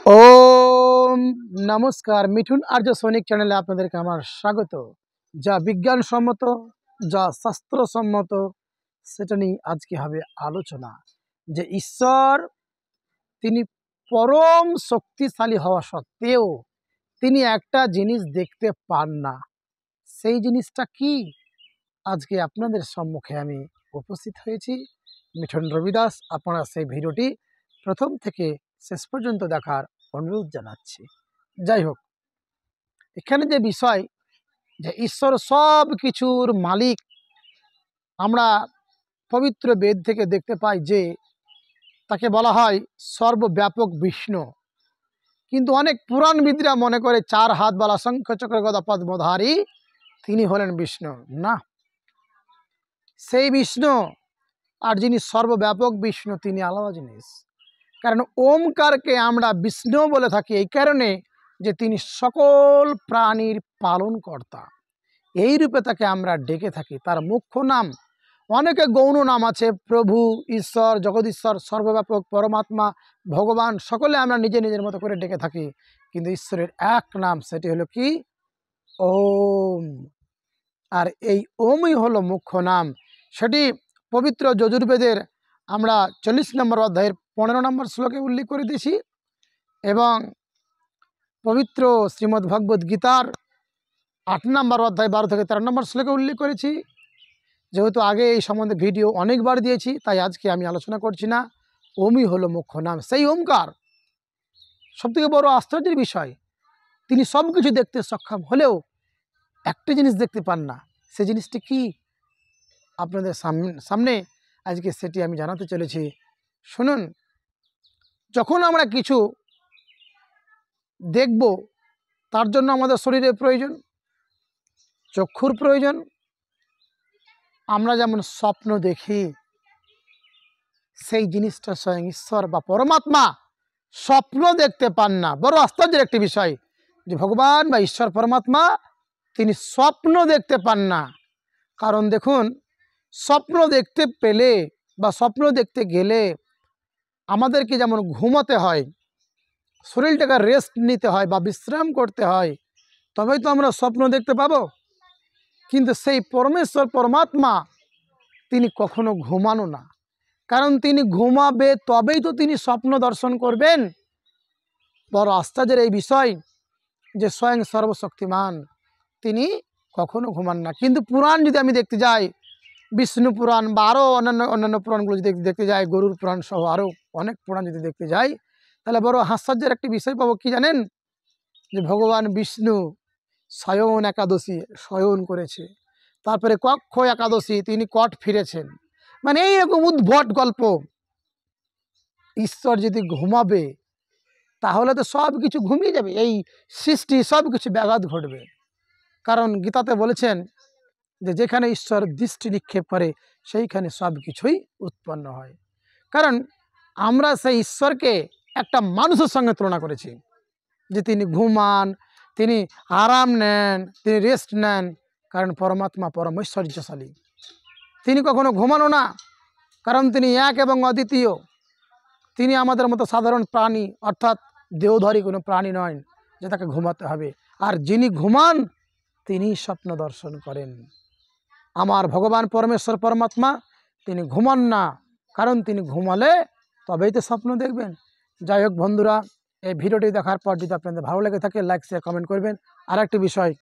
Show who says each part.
Speaker 1: ओम नमस्कार मिठुन आर्य सैनिक चैनले आपनादेरके आमार स्वागत। जा विज्ञानसम्मत जा शास्त्रसम्मत सेटा निये आजके हबे आलोचना जे ईश्वर तिनि परम शक्तिशाली हवा सत्त्वेও तिनि एकटा जिनिस देखते पान ना। सेई जिनिसटा कि आजके आपनादेर सम्मुखे आमि उपस्थित हयेछि। मिठुन रविदास आपनारा सेई भिडियोटी प्रथम थेके शेष पर्यन्त देखार अनुरोध जानाচ্ছি। যাই হোক, এখানে যে বিষয় যে ঈশ্বর সব কিছুর মালিক, আমরা পবিত্র বেদ থেকে দেখতে পাই যে তাকে বলা হয় সর্বব্যাপক বিষ্ণু। কিন্তু অনেক পুরাণবিদরা মনে করে চার হাতওয়ালা শঙ্খ চক্র গদা পদ্মধারী তিনি হলেন বিষ্ণু। না, সেই বিষ্ণু আর যিনি সর্বব্যাপক বিষ্ণু তিনি আলাদা জিনিস। कारण ओमकार के आमरा विष्णु बोले थाकी এই কারণে যে তিনি সকল প্রাণীর পালনকর্তা। এই রূপে তাকে আমরা ডেকে থাকি। তার মুখ্য নাম অনেকে গৌণ নাম আছে, প্রভু, ঈশ্বর, জগদীশ্বর, সর্বব্যাপক, পরমাত্মা, ভগবান, সকলে আমরা নিজে নিজের মতো করে ডেকে থাকি। কিন্তু ঈশ্বরের এক নাম, সেটি হলো কি ওম। আর এই ওমই হলো মুখ্য নাম। সেটি পবিত্র যজুর্বেদের আমরা 40 নম্বর অধ্যায়ের 15 নম্বর শ্লোকে উল্লেখ করে দিয়েছি এবং পবিত্র শ্রীমদ্ ভগবদ গীতার 8 নম্বর অধ্যায় 12 থেকে 13 নম্বর শ্লোকে উল্লেখ করেছি। যেহেতু আগে এই সম্বন্ধে ভিডিও অনেকবার দিয়েছি, তাই আজকে আমি আলোচনা করছি না। ওমই হলো মুখ্য নাম। সেই ওমকার সবথেকে বড় আশ্চর্যের বিষয়, তিনি সব কিছু দেখতে সক্ষম হলেও একটা জিনিস দেখতে পান না। সেই জিনিসটি কি আপনাদের সামনে আজকে সেটি আমি জানাতে চলেছি। শুনুন, যখন আমরা কিছু দেখব তার জন্য আমাদের শরীরের প্রয়োজন, চক্ষুর প্রয়োজন। আমরা যেমন স্বপ্ন দেখি, সেই জিনিসটা স্বয়ং ঈশ্বর বা পরমাত্মা স্বপ্ন দেখতে পান না। বড় আশ্চর্যের একটি বিষয় যে ভগবান বা ঈশ্বর পরমাত্মা তিনি স্বপ্ন দেখতে পান না। কারণ দেখুন, স্বপ্ন দেখতে পেলে বা স্বপ্ন দেখতে গেলে আমাদেরকে যেমন ঘুমাতে হয়, শরীরটাকে রেস্ট নিতে হয় বা বিশ্রাম করতে হয়, তবেই তো আমরা স্বপ্ন দেখতে পাবো। কিন্তু সেই পরমেশ্বর পরমাত্মা তিনি কখনো ঘুমানো না। কারণ তিনি ঘুমাবে তবেই তো তিনি স্বপ্ন দর্শন করবেন। বড় আশ্চর্যের এই বিষয় যে স্বয়ং সর্বশক্তিমান তিনি কখনো ঘুমান না। কিন্তু পুরাণ যদি আমি দেখতে যাই, বিষ্ণু পুরাণ বা আরও অন্যান্য পুরাণগুলো যদি দেখতে যাই, গরুর পুরাণ সহ আরও অনেক পুরাণ যদি দেখতে যাই, তাহলে বড় আশ্চর্যের একটি বিষয় পাবো। কি জানেন? যে ভগবান বিষ্ণু শয়ন একাদশী শয়ন করেছে, তারপরে কক্ষ একাদশী তিনি কট ফিরেছেন। মানে এইরকম উদ্ভট গল্প। ঈশ্বর যদি ঘুমাবে তাহলে তো সব কিছু ঘুমিয়ে যাবে, এই সৃষ্টি সব কিছু ব্যাঘাত ঘটবে। কারণ গীতাতে বলেছেন যে যেখানে ঈশ্বর দৃষ্টি নিক্ষেপ করে সেইখানে সব কিছুই উৎপন্ন হয়। কারণ আমরা সেই ঈশ্বরকে একটা মানুষের সঙ্গে তুলনা করেছি যে তিনি ঘুমান, তিনি আরাম নেন, তিনি রেস্ট নেন। কারণ পরমাত্মা পরম ঐশ্বর্যশালী, তিনি কখনো ঘুমানো না। কারণ তিনি এক এবং অদ্বিতীয়। তিনি আমাদের মতো সাধারণ প্রাণী অর্থাৎ দেহধারী কোনো প্রাণী নয় যে তাকে ঘুমাতে হবে। আর যিনি ঘুমান তিনি স্বপ্ন দর্শন করেন। আমার ভগবান পরমেশ্বর পরমাত্মা তিনি ঘুমান না, কারণ তিনি ঘুমালে তবেই তো স্বপ্ন দেখবেন। যাই হোক বন্ধুরা, এই ভিডিওটি দেখার পর যদি আপনাদের ভালো লেগে থাকে লাইক শেয়ার কমেন্ট করবেন। আর একটি বিষয়,